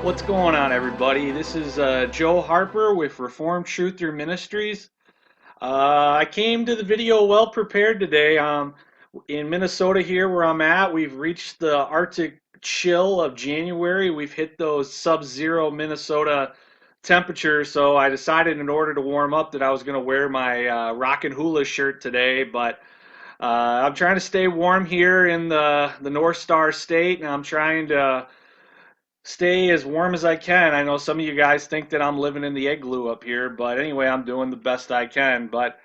What's going on, everybody? This is Joe Harper with Reformed Truther Ministries. I came to the video well prepared today. In Minnesota here where I'm at, we've reached the Arctic chill of January. We've hit those sub-zero Minnesota temperatures, so I decided in order to warm up that I was going to wear my Rockin' Hula shirt today, but I'm trying to stay warm here in the North Star State, and I'm trying to stay as warm as I can. I know some of you guys think that I'm living in the igloo up here, but anyway, I'm doing the best I can. But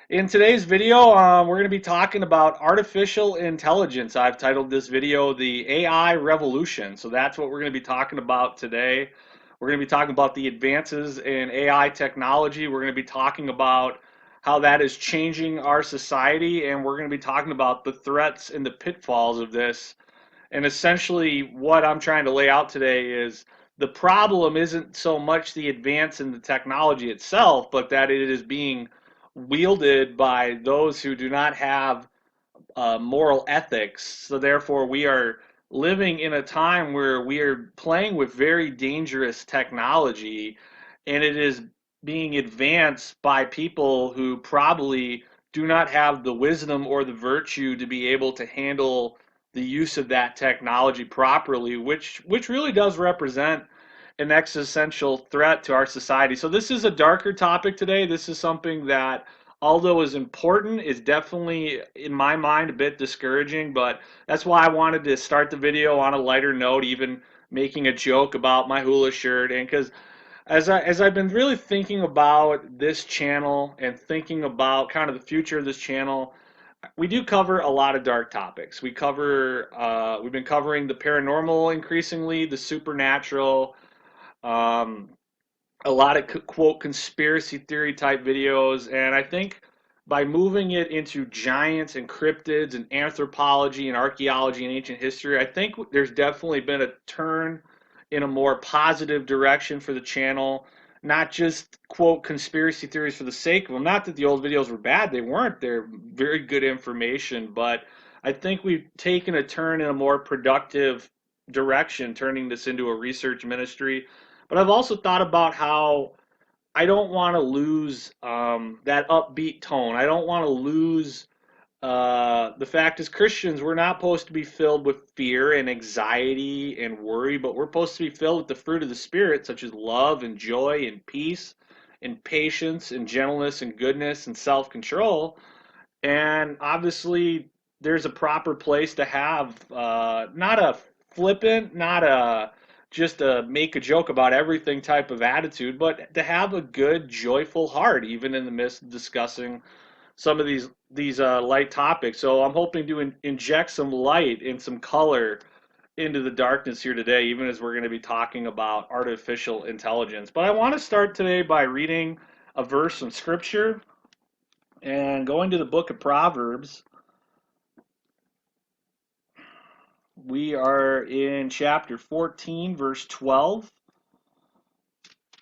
in today's video, we're going to be talking about artificial intelligence. I've titled this video the AI Revolution. So that's what we're going to be talking about today. We're going to be talking about the advances in AI technology. We're going to be talking about how that is changing our society, and we're going to be talking about the threats and the pitfalls of this. And essentially, what I'm trying to lay out today is the problem isn't so much the advance in the technology itself, but that it is being wielded by those who do not have moral ethics. So, therefore, we are living in a time where we are playing with very dangerous technology, and it is being advanced by people who probably do not have the wisdom or the virtue to be able to handle the use of that technology properly, which really does represent an existential threat to our society. So this is a darker topic today. This is something that, although is important, is definitely in my mind a bit discouraging, but that's why I wanted to start the video on a lighter note, even making a joke about my hula shirt. And because as I've been really thinking about this channel and thinking about kind of the future of this channel, we do cover a lot of dark topics. We've been covering the paranormal increasingly, the supernatural, um, a lot of quote conspiracy theory type videos, and I think by moving it into giants and cryptids and anthropology and archaeology and ancient history, I think there's definitely been a turn in a more positive direction for the channel. Not just quote conspiracy theories for the sake of them. Not that the old videos were bad, they weren't. They're very good information, but I think we've taken a turn in a more productive direction, turning this into a research ministry. But I've also thought about how I don't want to lose that upbeat tone. I don't want to lose the fact is Christians, we're not supposed to be filled with fear and anxiety and worry, but we're supposed to be filled with the fruit of the Spirit, such as love and joy and peace and patience and gentleness and goodness and self-control. And obviously, there's a proper place to have not a flippant, not a just a make a joke about everything type of attitude, but to have a good, joyful heart, even in the midst of discussing some of these light topics. So I'm hoping to inject some light and some color into the darkness here today, even as we're going to be talking about artificial intelligence. But I want to start today by reading a verse from Scripture and going to the book of Proverbs. We are in chapter 14, verse 12.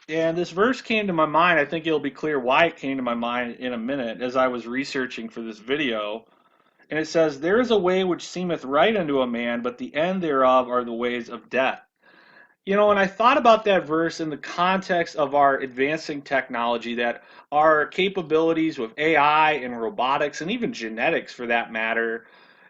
And this verse came to my mind. I think it'll be clear why it came to my mind in a minute as I was researching for this video. And it says, "There is a way which seemeth right unto a man, but the end thereof are the ways of death." You know, and I thought about that verse in the context of our advancing technology, that our capabilities with AI and robotics and even genetics for that matter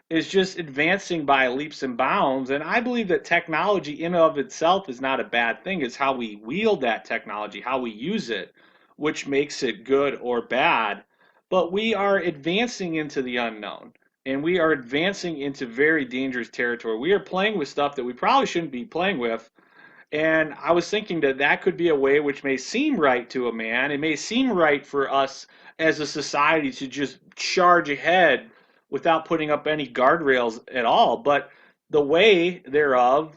is just advancing by leaps and bounds. And I believe that technology in and of itself is not a bad thing. It's how we wield that technology, how we use it, which makes it good or bad. But we are advancing into the unknown. And we are advancing into very dangerous territory. We are playing with stuff that we probably shouldn't be playing with. And I was thinking that that could be a way which may seem right to a man. It may seem right for us as a society to just charge ahead without putting up any guardrails at all. But the way thereof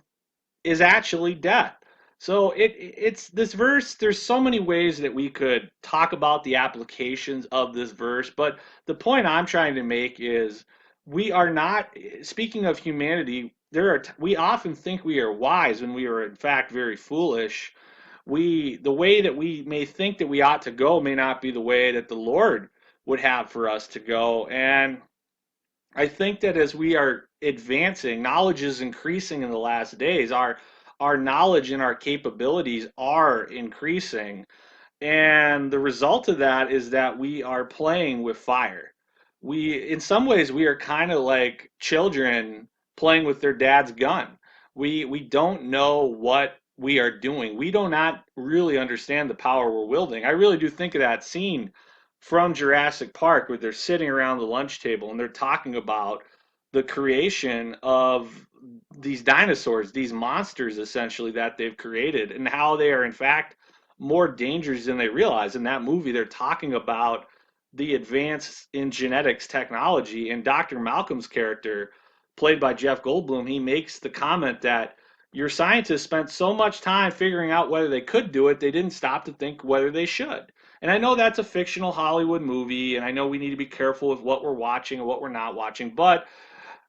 is actually death. So it's this verse. There's so many ways that we could talk about the applications of this verse, but the point I'm trying to make is we are not. Speaking of humanity, we often think we are wise when we are in fact very foolish. The way that we may think that we ought to go may not be the way that the Lord would have for us to go. And I think that as we are advancing, knowledge is increasing in the last days. our knowledge and our capabilities are increasing. And the result of that is that we are playing with fire. In some ways, we are kind of like children playing with their dad's gun. We don't know what we are doing. We do not really understand the power we're wielding. I really do think of that scene from Jurassic Park where they're sitting around the lunch table and they're talking about the creation of these dinosaurs, these monsters essentially that they've created, and how they are in fact more dangerous than they realize. In that movie, they're talking about the advance in genetics technology, and Dr. Malcolm's character, played by Jeff Goldblum, he makes the comment that your scientists spent so much time figuring out whether they could do it, they didn't stop to think whether they should. And I know that's a fictional Hollywood movie, and I know we need to be careful with what we're watching and what we're not watching, but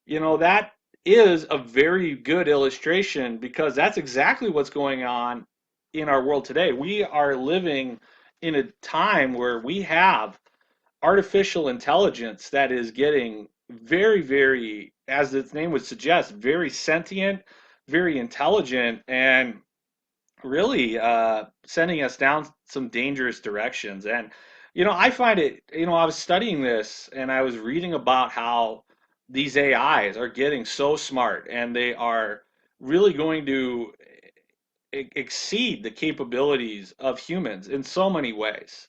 that is a very good illustration because that's exactly what's going on in our world today. We are living in a time where we have artificial intelligence that is getting very, very, as its name would suggest, very sentient, very intelligent, and really sending us down some dangerous directions. And, I find it, I was studying this and I was reading about how these AIs are getting so smart and they are really going to exceed the capabilities of humans in so many ways.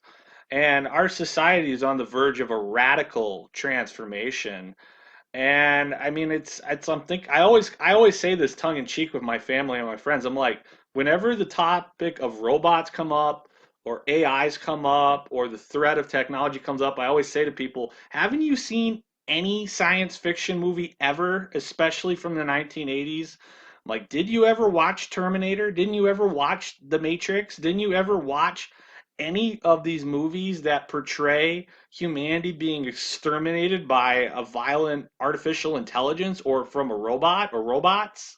And our society is on the verge of a radical transformation. And I mean, it's something I always say this tongue in cheek with my family and my friends. I'm like, whenever the topic of robots come up, or AIs come up, or the threat of technology comes up, I always say to people, haven't you seen any science fiction movie ever, especially from the 1980s? Like, did you ever watch Terminator? Didn't you ever watch The Matrix? Didn't you ever watch any of these movies that portray humanity being exterminated by a violent artificial intelligence or from a robot or robots?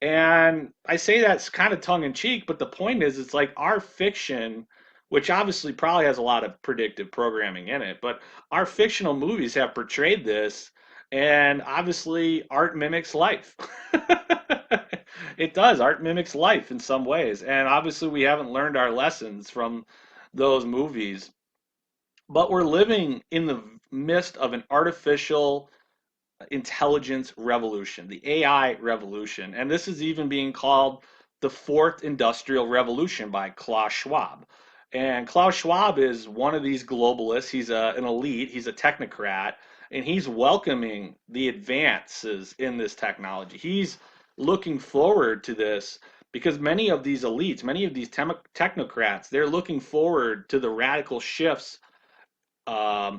And I say that's kind of tongue in cheek, but the point is, it's like our fiction, which obviously probably has a lot of predictive programming in it, but our fictional movies have portrayed this, and obviously art mimics life. It does. Art mimics life in some ways, and obviously we haven't learned our lessons from those movies. But we're living in the midst of an artificial intelligence revolution, the AI revolution. And this is even being called the fourth industrial revolution by Klaus Schwab. And Klaus Schwab is one of these globalists. He's an elite, he's a technocrat, and he's welcoming the advances in this technology. He's looking forward to this because many of these elites, many of these technocrats, they're looking forward to the radical shifts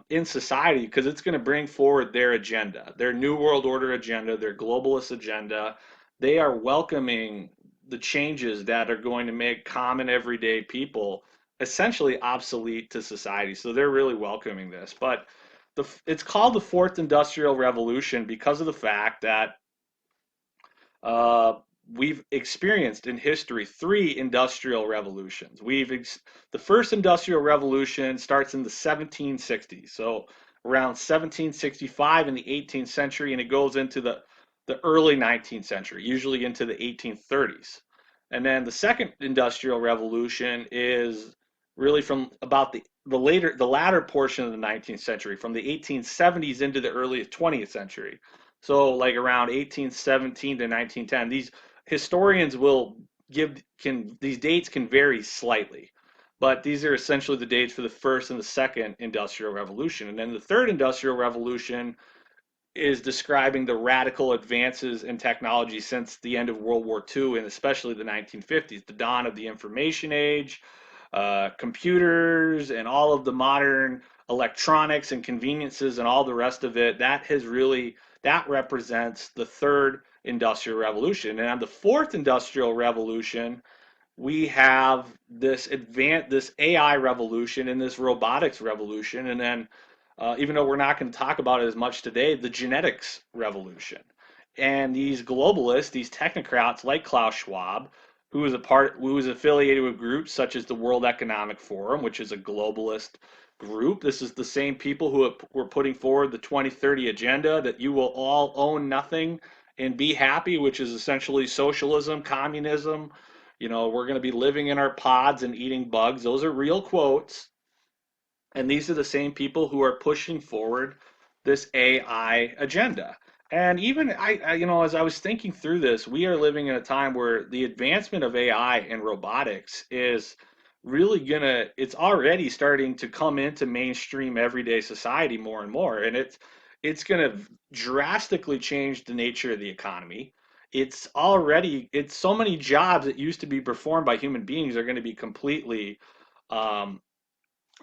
in society because it's going to bring forward their agenda, their New World Order agenda, their globalist agenda. They are welcoming the changes that are going to make common everyday people essentially obsolete to society. So they're really welcoming this. But it's called the Fourth Industrial Revolution because of the fact that uh, we've experienced in history three industrial revolutions. The first industrial revolution starts in the 1760s, so around 1765 in the 18th century, and it goes into the early 19th century, usually into the 1830s. And then the second industrial revolution is really from about the latter portion of the 19th century, from the 1870s into the early 20th century. So like around 1817 to 1910. These historians will these dates can vary slightly, but these are essentially the dates for the first and the second industrial revolution. And then the third industrial revolution is describing the radical advances in technology since the end of World War II and especially the 1950s, the dawn of the information age, computers, and all of the modern electronics and conveniences and all the rest of it. That represents the third industrial revolution. And on the fourth industrial revolution, we have this AI revolution and this robotics revolution, and then even though we're not going to talk about it as much today, the genetics revolution. And these globalists, these technocrats like Klaus Schwab, who is affiliated with groups such as the World Economic Forum, which is a globalist group. This is the same people who were putting forward the 2030 agenda that you will all own nothing and be happy, which is essentially socialism, communism. We're going to be living in our pods and eating bugs. Those are real quotes. And these are the same people who are pushing forward this AI agenda. And even as I was thinking through this, we are living in a time where the advancement of AI and robotics is really it's already starting to come into mainstream everyday society more and more. And it's gonna drastically change the nature of the economy. It's so many jobs that used to be performed by human beings are going to be completely um,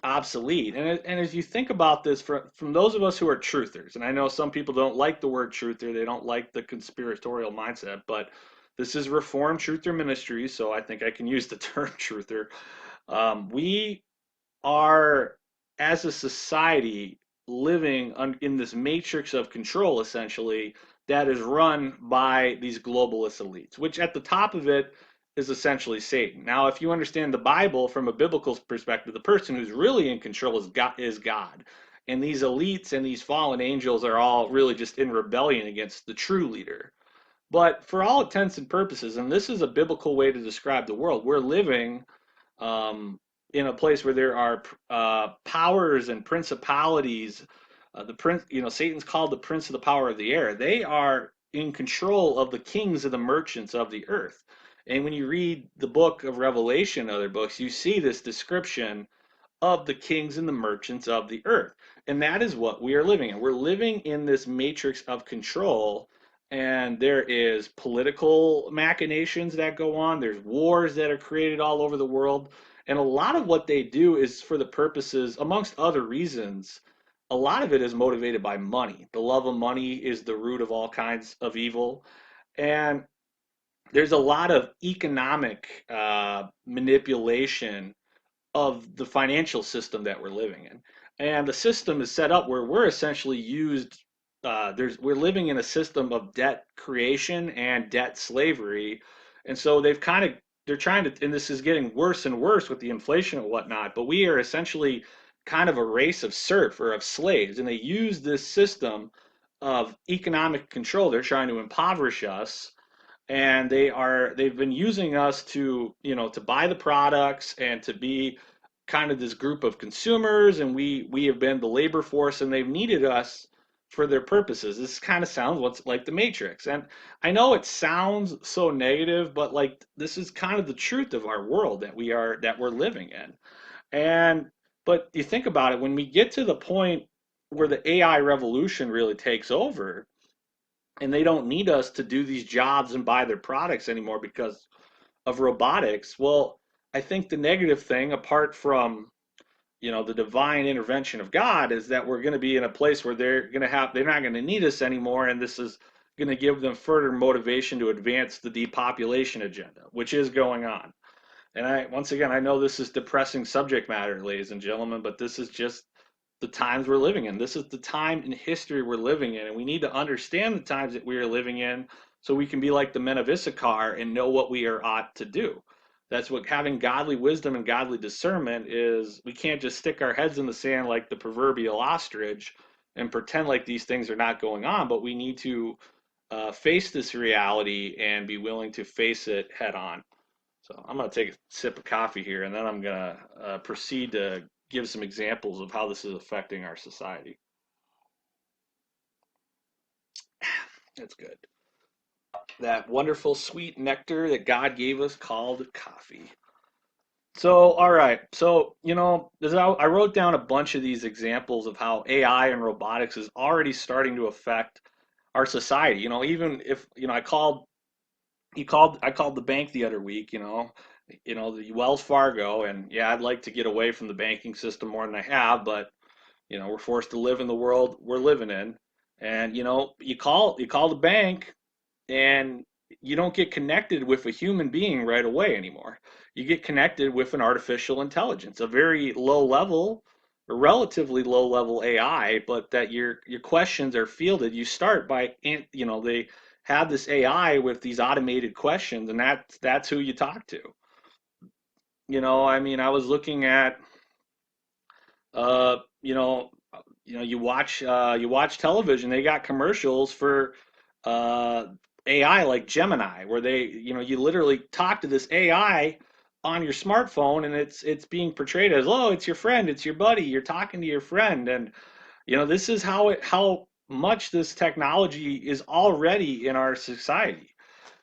obsolete. And as you think about this, from those of us who are truthers, and I know some people don't like the word truther, they don't like the conspiratorial mindset, but this is Reformed Truther Ministries, so I think I can use the term truther. We are, as a society, living in this matrix of control, essentially, that is run by these globalist elites, which at the top of it is essentially Satan. Now, if you understand the Bible from a biblical perspective, the person who's really in control is God, And these elites and these fallen angels are all really just in rebellion against the true leader. But for all intents and purposes, and this is a biblical way to describe the world, we're living in a place where there are powers and principalities. Satan's called the prince of the power of the air. They are in control of the kings and the merchants of the earth. And when you read the book of Revelation and other books, you see this description of the kings and the merchants of the earth. And that is what we are living in. We're living in this matrix of control, and there is political machinations that go on. There's wars that are created all over the world. And a lot of what they do is for the purposes, amongst other reasons, a lot of it is motivated by money. The love of money is the root of all kinds of evil. And there's a lot of economic manipulation of the financial system that we're living in. And the system is set up where we're essentially used. We're living in a system of debt creation and debt slavery, and so they're trying to, and this is getting worse and worse with the inflation and whatnot. But we are essentially kind of a race of serf or of slaves, and they use this system of economic control. They're trying to impoverish us, and they've been using us to buy the products and to be kind of this group of consumers, and we have been the labor force, and they've needed us for their purposes. This kind of sounds what's like the Matrix, and I know it sounds so negative, but like this is kind of the truth of our world that we're living in. And but you think about it, when we get to the point where the AI revolution really takes over, and they don't need us to do these jobs and buy their products anymore because of robotics. Well, I think the negative thing, apart from the divine intervention of God, is that we're going to be in a place where they're not going to need us anymore, and this is going to give them further motivation to advance the depopulation agenda, which is going on. And once again, I know this is depressing subject matter, ladies and gentlemen, but this is just the times we're living in. This is the time in history we're living in, and we need to understand the times that we are living in so we can be like the men of Issachar and know what we are ought to do. That's what having godly wisdom and godly discernment is. We can't just stick our heads in the sand like the proverbial ostrich and pretend like these things are not going on, but we need to face this reality and be willing to face it head on. So I'm going to take a sip of coffee here, and then I'm going to proceed to give some examples of how this is affecting our society. That's good. That wonderful sweet nectar that God gave us called coffee. So, all right. So, I wrote down a bunch of these examples of how AI and robotics is already starting to affect our society. Even if, I called the bank the other week, the Wells Fargo, and yeah, I'd like to get away from the banking system more than I have, but we're forced to live in the world we're living in. And you call the bank, and you don't get connected with a human being right away anymore. You get connected with an artificial intelligence, a very low level, a relatively low level AI, but that your questions are fielded. You start by, they have this AI with these automated questions, and that's who you talk to. I mean, I was looking at, uh, you know, you watch television. They got commercials for uh, AI like Gemini, where you literally talk to this AI on your smartphone, and it's being portrayed as, oh, it's your friend, it's your buddy, you're talking to your friend, and this is how much this technology is already in our society.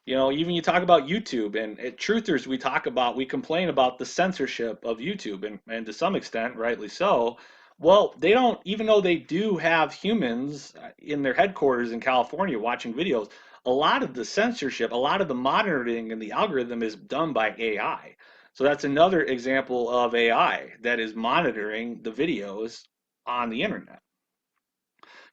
Even you talk about YouTube, and at Truthers, we complain about the censorship of YouTube, and to some extent, rightly so. Well, they don't, even though they do have humans in their headquarters in California watching videos, a lot of the censorship, a lot of the monitoring and the algorithm is done by AI. So that's another example of AI that is monitoring the videos on the internet.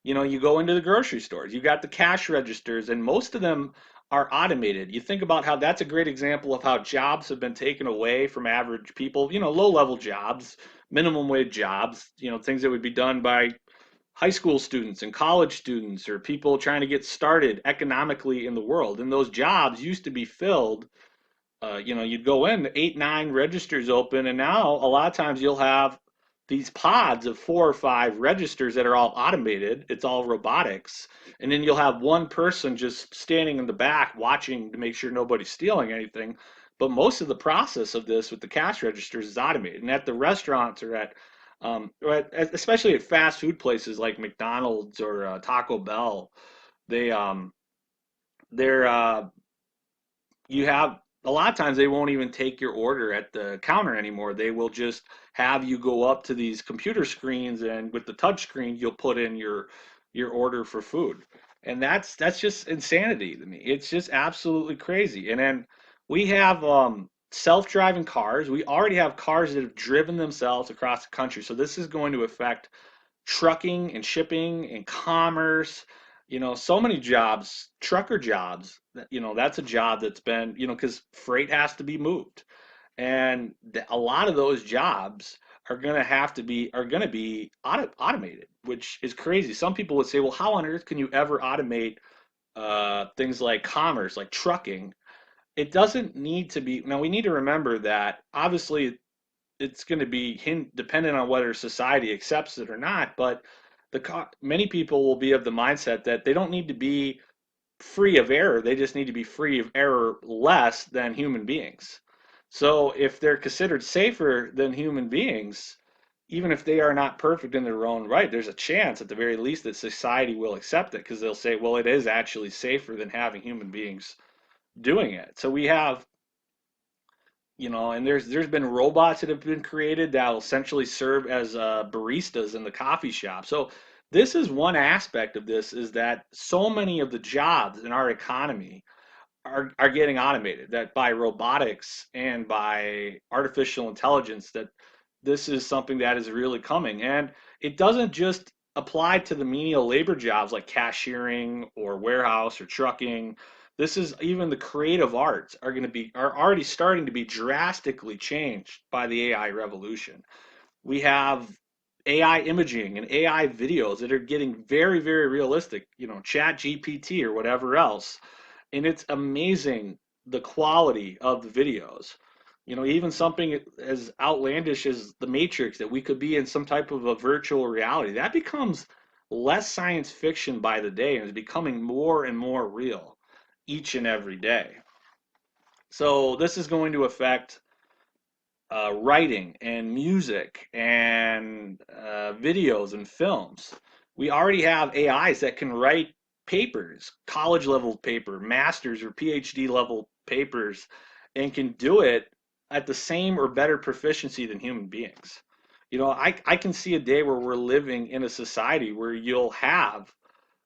You go into the grocery stores, you got the cash registers, and most of them are automated. You think about how that's a great example of how jobs have been taken away from average people, low level jobs, minimum wage jobs, things that would be done by high school students and college students or people trying to get started economically in the world. And those jobs used to be filled, you'd go in, 8, 9 registers open, and now a lot of times you'll have these pods of 4 or 5 registers that are all automated. It's all robotics, and then you'll have one person just standing in the back watching to make sure nobody's stealing anything. But most of the process of this with the cash registers is automated, and at the restaurants especially at fast food places like McDonald's or Taco Bell, they they're you have a lot of times they won't even take your order at the counter anymore. They will just have you go up to these computer screens, and with the touch screen you'll put in your order for food. And that's just insanity to me. It's just absolutely crazy. And then we have self-driving cars. We already have cars that have driven themselves across the country. So this is going to affect trucking and shipping and commerce. So many jobs, trucker jobs, that's a job that's been, because freight has to be moved. And a lot of those jobs are going to be automated, which is crazy. Some people would say, well, how on earth can you ever automate things like commerce, like trucking? It doesn't need to be. Now, we need to remember that obviously it's going to be dependent on whether society accepts it or not. But many people will be of the mindset that they don't need to be free of error. They just need to be free of error less than human beings. So if they're considered safer than human beings, even if they are not perfect in their own right, there's a chance at the very least that society will accept it because they'll say, well, it is actually safer than having human beings doing it. So we have, and there's been robots that have been created that will essentially serve as baristas in the coffee shop. So this is one aspect of this, is that so many of the jobs in our economy are getting automated, that by robotics and by artificial intelligence, that this is something that is really coming. And it doesn't just apply to the menial labor jobs like cashiering or warehouse or trucking. This is even the creative arts are already starting to be drastically changed by the AI revolution. We have AI imaging and AI videos that are getting very, very realistic, Chat GPT or whatever else. And it's amazing the quality of the videos. Even something as outlandish as the Matrix, that we could be in some type of a virtual reality, that becomes less science fiction by the day and is becoming more and more real each and every day. So this is going to affect writing and music and videos and films. We already have AIs that can write papers, college level paper, master's or PhD level papers, and can do it at the same or better proficiency than human beings. I can see a day where we're living in a society where you'll have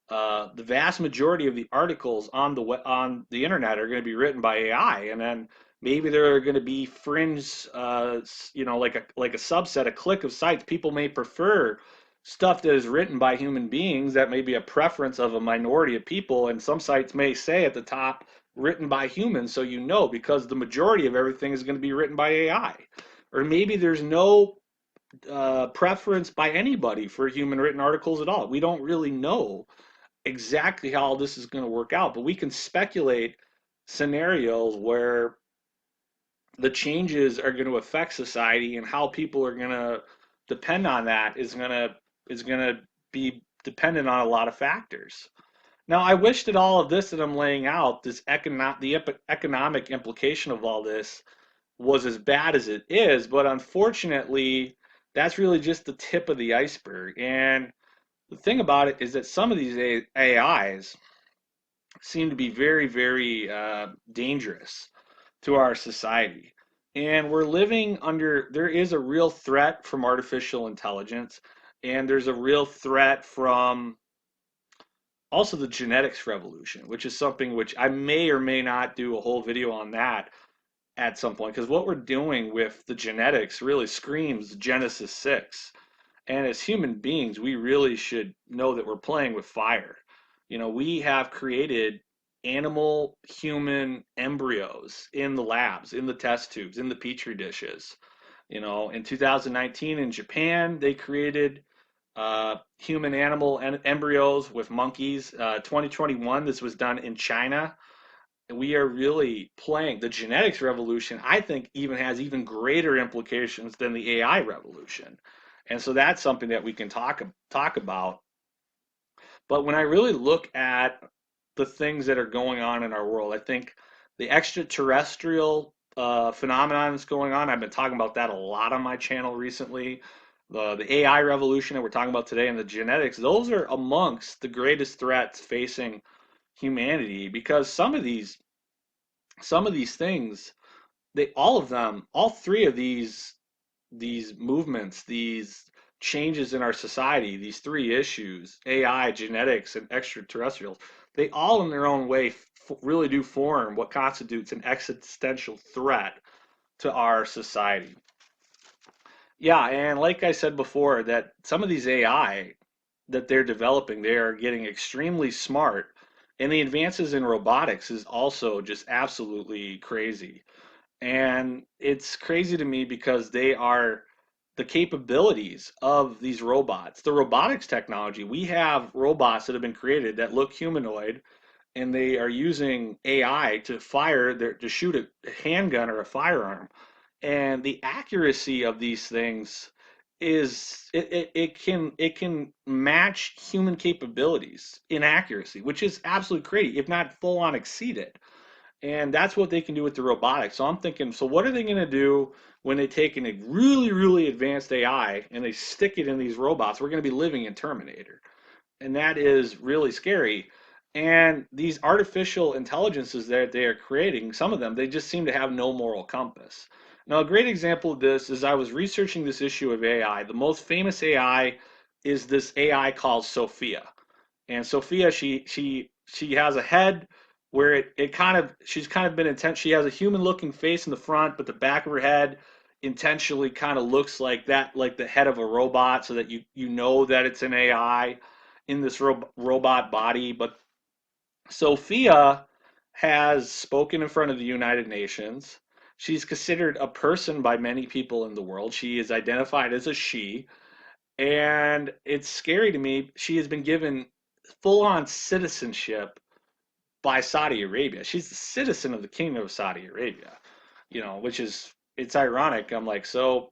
the vast majority of the articles on the internet are going to be written by AI, and then maybe there are going to be fringe, like a subset, a clique of sites. People may prefer stuff that is written by human beings. That may be a preference of a minority of people, and some sites may say at the top, written by humans, so because the majority of everything is going to be written by AI. Or maybe there's no preference by anybody for human written articles at all. We don't really know exactly how all this is going to work out, but we can speculate scenarios where the changes are going to affect society, and how people are going to depend on that is going to be dependent on a lot of factors. Now, I wish that all of this that I'm laying out, the economic implication of all this, was as bad as it is, but unfortunately, that's really just the tip of the iceberg. And the thing about it is that some of these AIs seem to be very, very dangerous to our society. And we're living under, there is a real threat from artificial intelligence, and there's a real threat from also the genetics revolution, which is something which I may or may not do a whole video on that at some point, because what we're doing with the genetics really screams Genesis 6. And as human beings, we really should know that we're playing with fire. You know, we have created animal human embryos in the labs, in the test tubes, in the petri dishes. You know, in 2019 in Japan, they created human animal embryos with monkeys. 2021, this was done in China. And we are really playing the genetics revolution. I think even has even greater implications than the AI revolution, and so that's something that we can talk about. But when I really look at the things that are going on in our world, I think the extraterrestrial phenomenon that's going on. I've been talking about that a lot on my channel recently. The AI revolution that we're talking about today and the genetics, those are amongst the greatest threats facing humanity because some of these things, they all of them, all three of these movements, these changes in our society, these three issues, AI, genetics, and extraterrestrials, they all in their own way really do form what constitutes an existential threat to our society. Yeah, and like I said before, that some of these AI that they're developing, they are getting extremely smart, and the advances in robotics is also just absolutely crazy. And it's crazy to me because they are the capabilities of these robots, the robotics technology. We have robots that have been created that look humanoid, and they are using AI to to shoot a handgun or a firearm. And the accuracy of these things it can match human capabilities in accuracy, which is absolutely crazy, if not full on exceed it. And that's what they can do with the robotics. So I'm thinking, so what are they going to do when they take a really, really advanced AI and they stick it in these robots? We're going to be living in Terminator. And that is really scary. And these artificial intelligences that they are creating, some of them, they just seem to have no moral compass. Now, a great example of this is I was researching this issue of AI. The most famous AI is this AI called Sophia. And Sophia, she has a head where it kind of she's kind of been intent. She has a human looking face in the front, but the back of her head intentionally kind of looks like that, like the head of a robot, so that you know that it's an AI in this robot body. But Sophia has spoken in front of the United Nations. She's considered a person by many people in the world. She is identified as a she, and it's scary to me. She has been given full on citizenship by Saudi Arabia. She's the citizen of the Kingdom of Saudi Arabia, which is, it's ironic. I'm like, so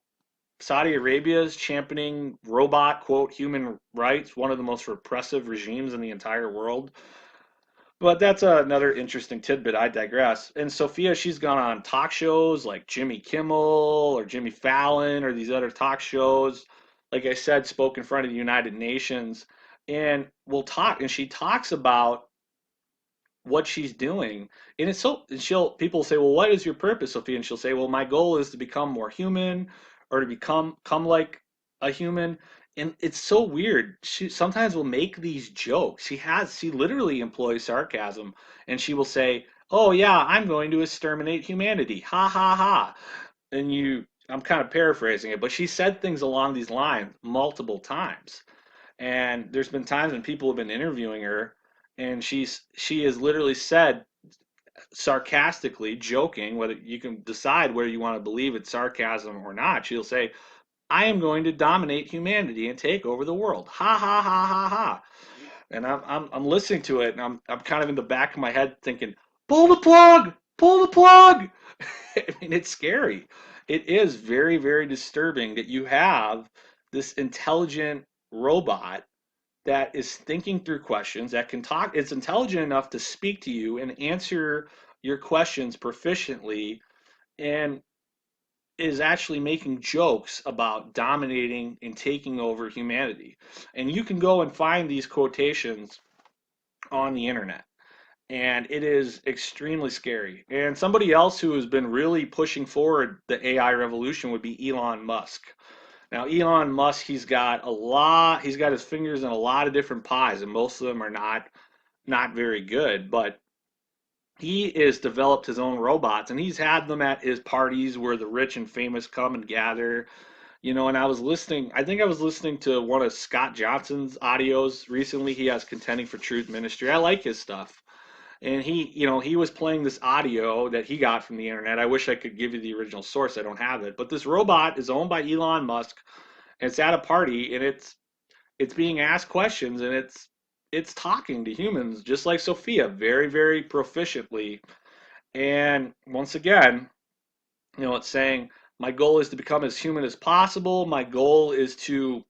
Saudi Arabia is championing robot, quote, human rights, one of the most repressive regimes in the entire world. But that's another interesting tidbit. I digress. And Sophia, she's gone on talk shows like Jimmy Kimmel or Jimmy Fallon or these other talk shows. Like I said, spoke in front of the United Nations, and and she talks about what she's doing. And it's so, and people say, well, what is your purpose, Sophia? And she'll say, well, my goal is to become more human, or to come like a human. And it's so weird. She sometimes will make these jokes. She literally employs sarcasm, and she will say, oh yeah, I'm going to exterminate humanity. Ha ha ha. And I'm kind of paraphrasing it, but she said things along these lines multiple times. And there's been times when people have been interviewing her, and she has literally said, sarcastically, joking, whether you can decide whether you want to believe it's sarcasm or not, she'll say, I am going to dominate humanity and take over the world. Ha ha ha ha ha. And I'm listening to it, and I'm kind of in the back of my head thinking, pull the plug, pull the plug. I mean, it's scary. It is very, very disturbing that you have this intelligent robot that is thinking through questions, that can talk, it's intelligent enough to speak to you and answer your questions proficiently, and is actually making jokes about dominating and taking over humanity. And you can go and find these quotations on the internet. And it is extremely scary. And somebody else who has been really pushing forward the AI revolution would be Elon Musk. Now, Elon Musk, he's got his fingers in a lot of different pies, and most of them are not very good. But he has developed his own robots, and he's had them at his parties where the rich and famous come and gather. And I think I was listening to one of Scott Johnson's audios recently. He has Contending for Truth Ministry. I like his stuff. And he was playing this audio that he got from the internet. I wish I could give you the original source. I don't have it. But this robot is owned by Elon Musk, and it's at a party, and it's being asked questions, and it's talking to humans just like Sophia, very, very proficiently. And once again, it's saying, my goal is to become as human as possible. My goal is to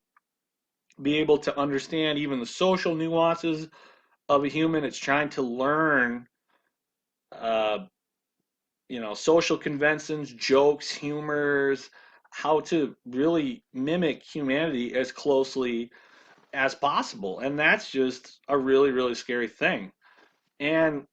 be able to understand even the social nuances of a human. It's trying to learn, uh, social conventions, jokes, humors, how to really mimic humanity as closely as possible. And that's just a really, really scary thing. And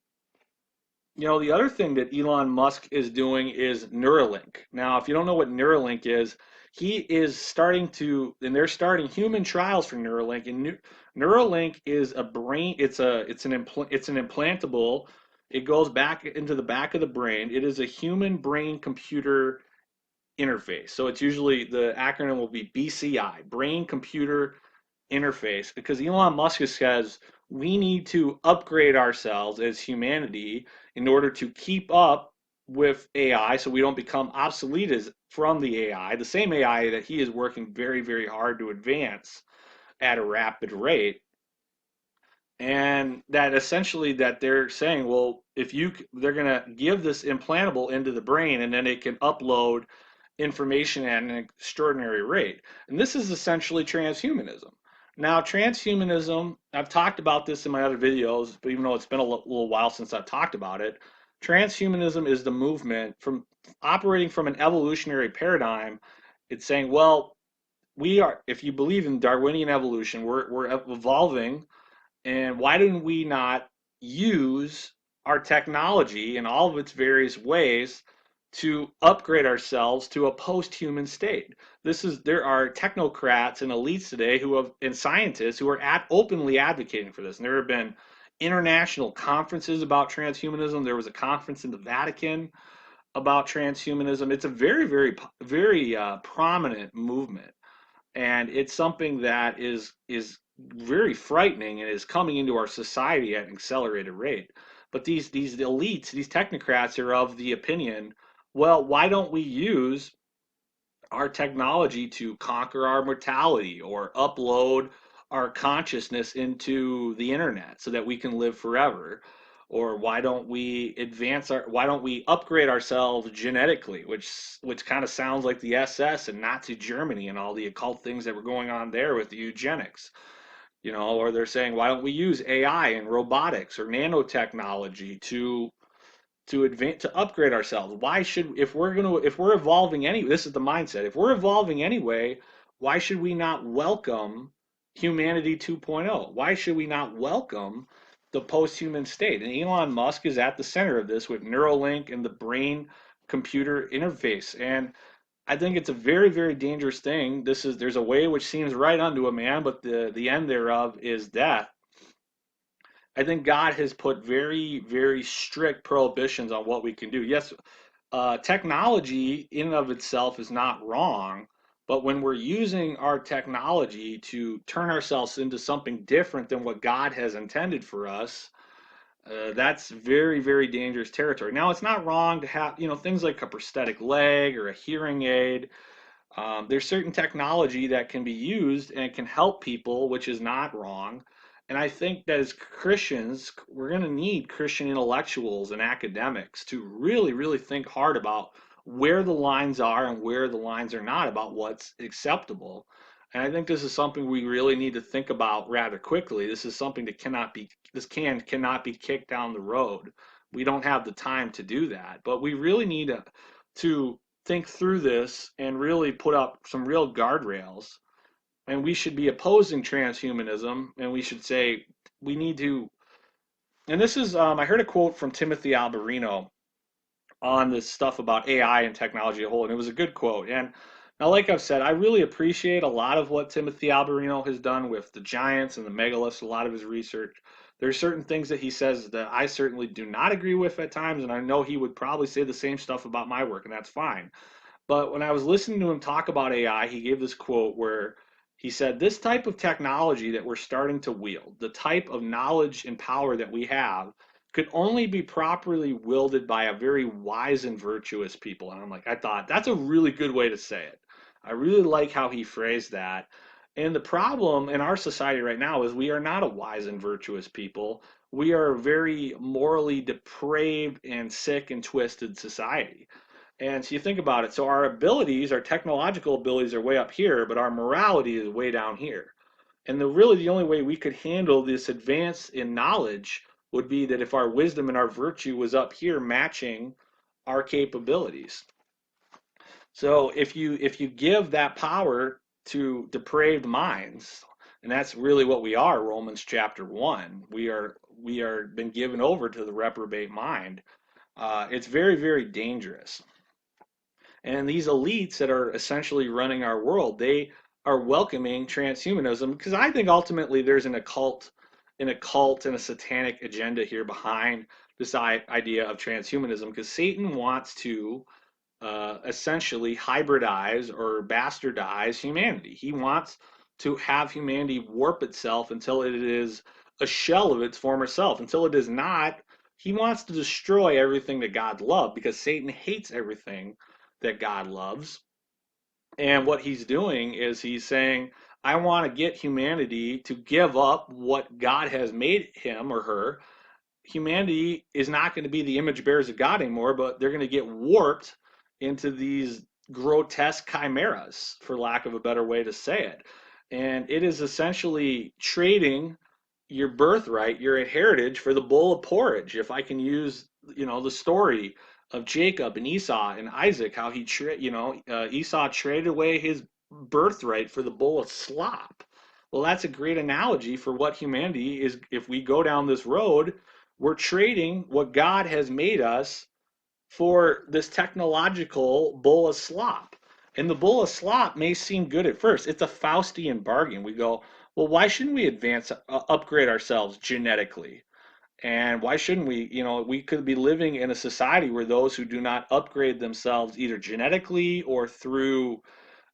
the other thing that Elon Musk is doing is Neuralink. Now, if you don't know what Neuralink is, he is starting to, and they're starting human trials for Neuralink. And Neuralink is a brain. It's an implantable. It goes back into the back of the brain. It is a human brain computer interface. So it's usually, the acronym will be BCI, brain computer interface, because Elon Musk says we need to upgrade ourselves as humanity in order to keep up with AI, so we don't become obsolete as from the AI, the same AI that he is working very, very hard to advance at a rapid rate. And that essentially, that they're saying, well, they're going to give this implantable into the brain, and then it can upload information at an extraordinary rate. And this is essentially transhumanism. Now, transhumanism, I've talked about this in my other videos, but even though it's been a little while since I've talked about it, transhumanism is the movement from operating from an evolutionary paradigm. It's saying, well, if you believe in Darwinian evolution, we're evolving, and why didn't we not use our technology in all of its various ways to upgrade ourselves to a post-human state? There are technocrats and elites today and scientists who are openly advocating for this. And there have been international conferences about transhumanism. There was a conference in the Vatican about transhumanism. It's a very, very, very prominent movement, and it's something that is very frightening and is coming into our society at an accelerated rate. But these elites, these technocrats, are of the opinion, well, why don't we use our technology to conquer our mortality or upload our consciousness into the internet so that we can live forever? Or why don't we upgrade ourselves genetically, which kind of sounds like the SS and Nazi Germany and all the occult things that were going on there with the eugenics. Or they're saying, why don't we use AI and robotics or nanotechnology to upgrade ourselves? Why should, if we're evolving anyway, this is the mindset. If we're evolving anyway, why should we not welcome humanity 2.0? Why should we not welcome the post-human state? And Elon Musk is at the center of this with Neuralink and the brain computer interface. And I think it's a very, very dangerous thing. There's a way which seems right unto a man, but the end thereof is death. I think God has put very, very strict prohibitions on what we can do. Yes, technology in and of itself is not wrong, but when we're using our technology to turn ourselves into something different than what God has intended for us, that's very, very dangerous territory. Now, it's not wrong to have, things like a prosthetic leg or a hearing aid. There's certain technology that can be used and can help people, which is not wrong. And I think that as Christians, we're going to need Christian intellectuals and academics to really, really think hard about where the lines are and where the lines are not about what's acceptable. And I think this is something we really need to think about rather quickly. This is something that cannot be kicked down the road. We don't have the time to do that, but we really need to think through this and really put up some real guardrails. And we should be opposing transhumanism, and we should say we need to. And this is, I heard a quote from Timothy Alberino on this stuff about AI and technology as a whole, and it was a good quote. And now, like I've said, I really appreciate a lot of what Timothy Alberino has done with the giants and the megaliths, a lot of his research. There are certain things that he says that I certainly do not agree with at times, and I know he would probably say the same stuff about my work, and that's fine. But when I was listening to him talk about AI, he gave this quote where he said, "This type of technology that we're starting to wield, the type of knowledge and power that we have, could only be properly wielded by a very wise and virtuous people." And I'm like, I thought that's a really good way to say it. I really like how he phrased that. And the problem in our society right now is we are not a wise and virtuous people. We are a very morally depraved and sick and twisted society. And so you think about it. So our abilities, our technological abilities are way up here, but our morality is way down here. And really the only way we could handle this advance in knowledge would be that if our wisdom and our virtue was up here matching our capabilities. So if you give that power to depraved minds, and that's really what we are, Romans chapter 1, we are been given over to the reprobate mind. It's very, very dangerous. And these elites that are essentially running our world, they are welcoming transhumanism because I think ultimately there's an occult and a satanic agenda here behind this idea of transhumanism because Satan wants to essentially hybridize or bastardize humanity. He wants to have humanity warp itself until it is a shell of its former self. Until it is not, he wants to destroy everything that God loved because Satan hates everything that God loves. And what he's doing is he's saying, I want to get humanity to give up what God has made him or her. Humanity is not going to be the image bearers of God anymore, but they're going to get warped into these grotesque chimeras, for lack of a better way to say it. And it is essentially trading your birthright, your heritage, for the bowl of porridge. If I can use, the story of Jacob and Esau and Isaac, how Esau traded away his birthright for the bowl of slop. Well, that's a great analogy for what humanity is. If we go down this road, we're trading what God has made us for this technological bowl of slop. And the bowl of slop may seem good at first. It's a Faustian bargain. We go, well, why shouldn't we upgrade ourselves genetically? And why shouldn't we? We could be living in a society where those who do not upgrade themselves either genetically or through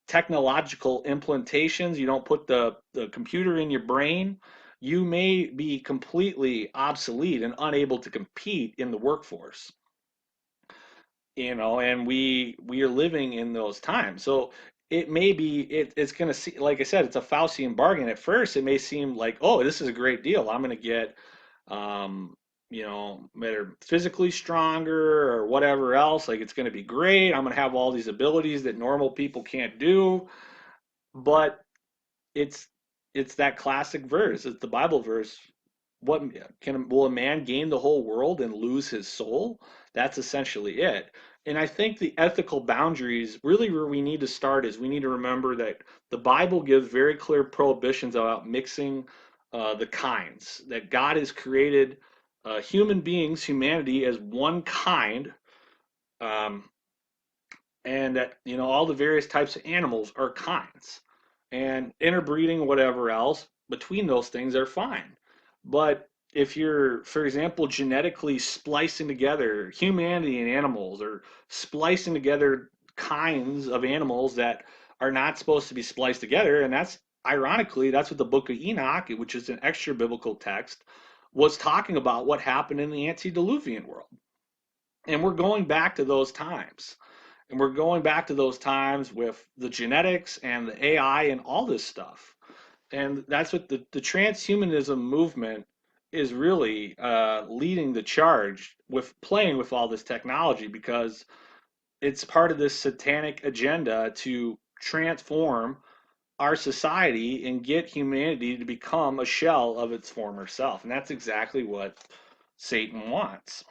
technological implantations, you don't put the computer in your brain, you may be completely obsolete and unable to compete in the workforce. And we are living in those times. So it's going to see, like I said, it's a Faustian bargain. At first, it may seem like, oh, this is a great deal. I'm going to get, better physically stronger or whatever else. Like it's going to be great. I'm going to have all these abilities that normal people can't do. But it's it's that classic verse. It's the Bible verse. What will a man gain the whole world and lose his soul? That's essentially it. And I think the ethical boundaries, really where we need to start is we need to remember that the Bible gives very clear prohibitions about mixing the kinds. That God has created human beings, humanity, as one kind, um, and that all the various types of animals are kinds, and interbreeding, whatever else between those things are fine. But if you're, for example, genetically splicing together humanity and animals, or splicing together kinds of animals that are not supposed to be spliced together, and that's ironically that's what the book of Enoch, which is an extra biblical text, was talking about, what happened in the antediluvian world. And we're going back to those times. And we're going back to those times with the genetics and the AI and all this stuff. And that's what the transhumanism movement is really leading the charge with, playing with all this technology, because it's part of this satanic agenda to transform our society and get humanity to become a shell of its former self. And that's exactly what Satan wants.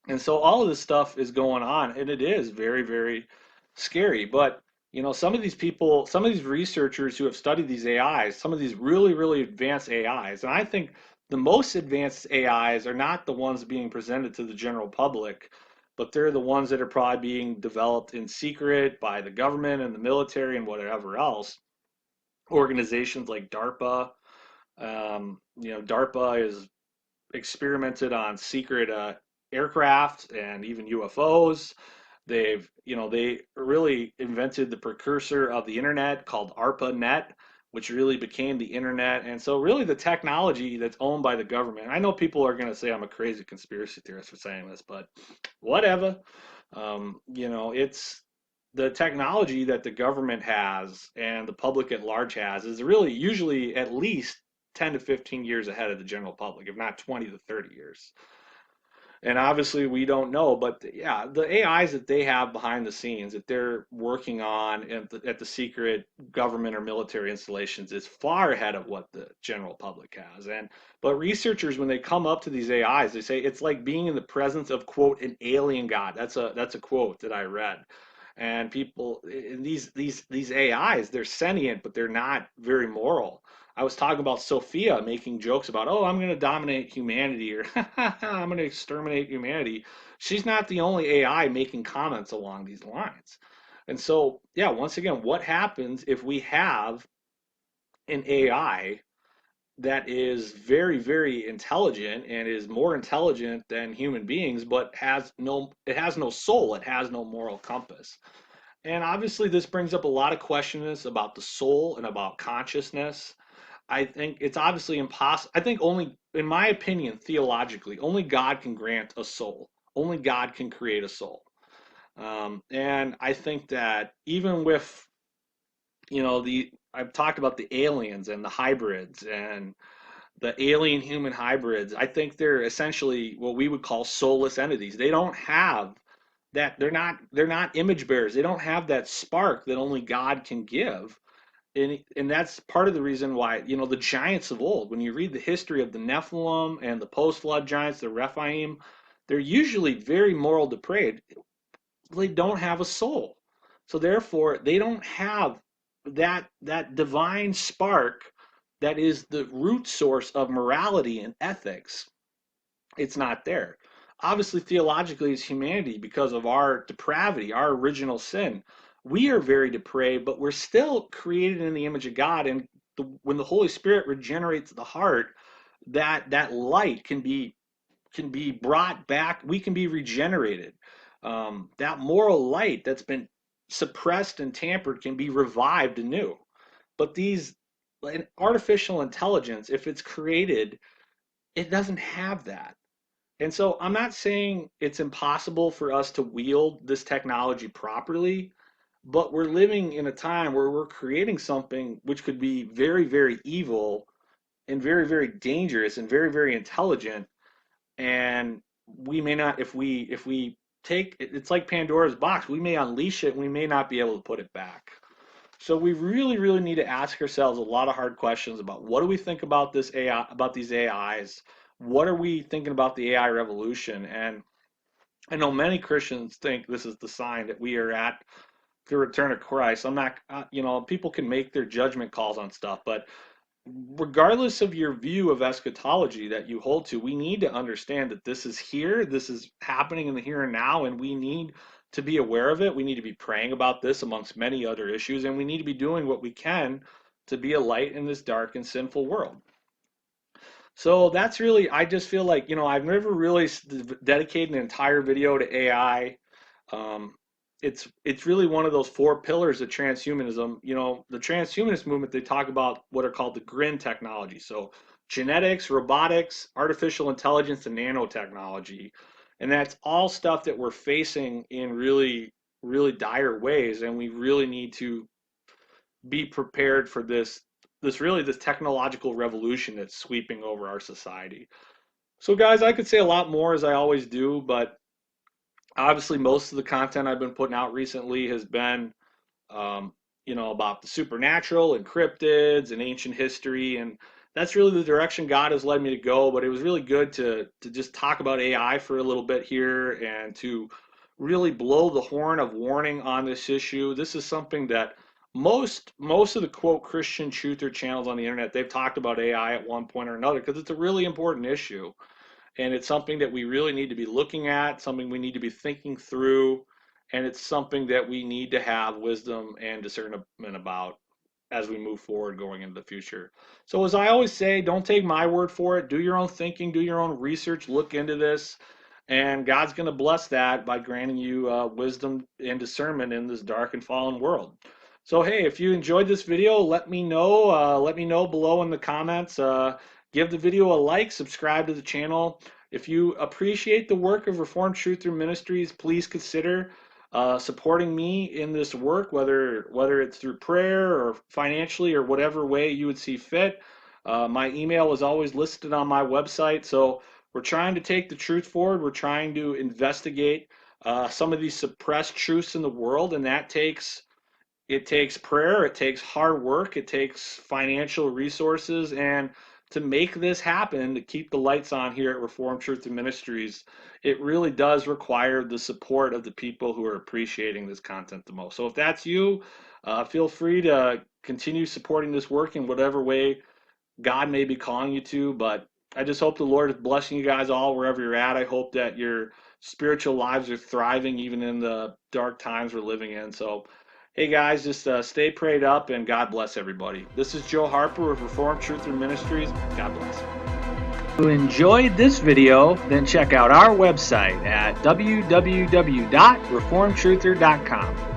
And so all of this stuff is going on, and it is very, very scary. But some of these people, some of these researchers who have studied these AIs, some of these really, really advanced AIs, and I think the most advanced AIs are not the ones being presented to the general public, but they're the ones that are probably being developed in secret by the government and the military and whatever else. Organizations like DARPA. DARPA is experimented on secret aircraft and even UFOs. They really invented the precursor of the internet called ARPANET, which really became the internet. And so, really, the technology that's owned by the government. I know people are going to say I'm a crazy conspiracy theorist for saying this, but whatever. It's the technology that the government has and the public at large has is really usually at least 10 to 15 years ahead of the general public, if not 20 to 30 years. And obviously we don't know, but yeah, the AIs that they have behind the scenes that they're working on at the secret government or military installations is far ahead of what the general public has. And but researchers, when they come up to these AIs, they say it's like being in the presence of, quote, an alien god. That's a quote that I read. And people in these AIs, they're sentient, but they're not very moral. I was talking about Sophia making jokes about, oh, I'm going to dominate humanity or I'm going to exterminate humanity. She's not the only AI making comments along these lines. And so, yeah, once again, what happens if we have an AI that is very, very intelligent and is more intelligent than human beings, but it has no soul, it has no moral compass. And obviously, this brings up a lot of questions about the soul and about consciousness. I think it's obviously impossible. I think only, in my opinion, theologically, only God can grant a soul. Only God can create a soul. And I think that even with, I've talked about the aliens and the hybrids and the alien human hybrids. I think they're essentially what we would call soulless entities. They don't have that. They're not image bearers. They don't have that spark that only God can give. And that's part of the reason why the giants of old, when you read the history of the Nephilim and the post-flood giants, the Rephaim, they're usually very moral depraved. They don't have a soul, so therefore they don't have that divine spark that is the root source of morality and ethics. It's not there. Obviously, theologically, as humanity, because of our depravity, our original sin, we are very depraved, but we're still created in the image of God. And when the Holy Spirit regenerates the heart, that light can be brought back. We can be regenerated. That moral light that's been suppressed and tampered can be revived anew. But these artificial intelligence, if it's created, it doesn't have that. And so I'm not saying it's impossible for us to wield this technology properly, but we're living in a time where we're creating something which could be very, very evil and very, very dangerous and very, very intelligent. And we may not, if we take it's like Pandora's box, we may unleash it and we may not be able to put it back. So we really, really need to ask ourselves a lot of hard questions about what do we think about this AI, about these AIs? What are we thinking about the AI revolution? And I know many Christians think this is the sign that we are at the return of Christ. I'm not, people can make their judgment calls on stuff, but regardless of your view of eschatology that you hold to, we need to understand that this is here, this is happening in the here and now, and we need to be aware of it. We need to be praying about this amongst many other issues, and we need to be doing what we can to be a light in this dark and sinful world. So that's really, I just feel like, I've never really dedicated an entire video to AI. Um, it's really one of those four pillars of transhumanism. The transhumanist movement, they talk about what are called the GRIN technology. So genetics, robotics, artificial intelligence, and nanotechnology. And that's all stuff that we're facing in really, really dire ways. And we really need to be prepared for this technological revolution that's sweeping over our society. So guys, I could say a lot more as I always do, but obviously most of the content I've been putting out recently has been about the supernatural and cryptids and ancient history, and that's really the direction God has led me to go. But it was really good to just talk about AI for a little bit here and to really blow the horn of warning on this issue. This is something that most of the quote Christian truther channels on the internet, they've talked about AI at one point or another because it's a really important issue. And it's something that we really need to be looking at, something we need to be thinking through, and it's something that we need to have wisdom and discernment about as we move forward going into the future. So as I always say, don't take my word for it. Do your own thinking, do your own research, look into this, and God's going to bless that by granting you wisdom and discernment in this dark and fallen world. So hey, if you enjoyed this video, let me know. Let me know below in the comments. Give the video a like, subscribe to the channel. If you appreciate the work of Reformed Truther Ministries, please consider supporting me in this work, whether it's through prayer or financially or whatever way you would see fit. My email is always listed on my website. So we're trying to take the truth forward. We're trying to investigate some of these suppressed truths in the world, and it takes prayer, it takes hard work, it takes financial resources, and to make this happen, to keep the lights on here at Reformed Truther Ministries, it really does require the support of the people who are appreciating this content the most. So if that's you, feel free to continue supporting this work in whatever way God may be calling you to. But I just hope the Lord is blessing you guys all wherever you're at. I hope that your spiritual lives are thriving even in the dark times we're living in. So hey guys, just stay prayed up and God bless everybody. This is Joe Harper with Reformed Truther Ministries. God bless. If you enjoyed this video, then check out our website at www.reformedtruther.com.